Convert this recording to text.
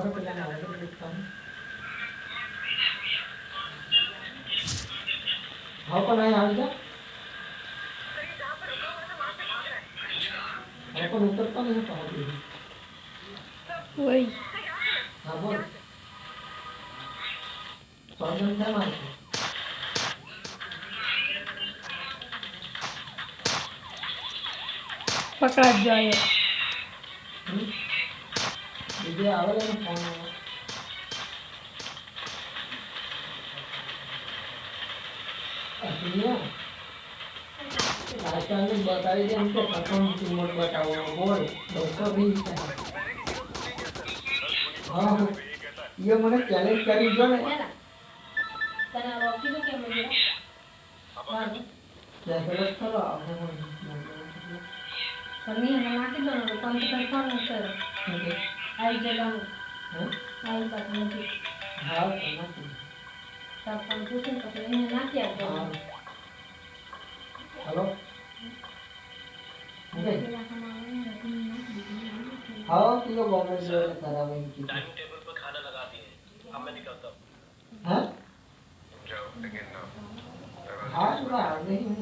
તમારે પેલા નાવડે દેખતા હા પણ અહીં આવી જા હા પણ ઉતરતા નહીં પહોંચી वही હા બોલ સ્વાગત છે મારે पकड़ा जाए બીજે આવે ને ફોન અસલિયા આચાર્ય बताई दे हमको प्रथम कीमत बताओ बोल 220 है हाँ ये मैंने चैलेंज करी जो ने तने रोकी तो क्या मुझे हां क्या सेलेक्ट करो आपने नहीं हम नाटी दो ना कौन सी कंफर्म कर आई जगह हैं आई बात नहीं हाँ करना चाहिए तब हम पूछें तो इन्हें ना क्या हाँ हेलो ओके हाँ तो ये गवर्नमेंट जो है करावे की डाइनिंग टेबल पर खाना लगा दिए अब मैं निकलता हूँ हैं जाओ अगेन नाउ हाँ नहीं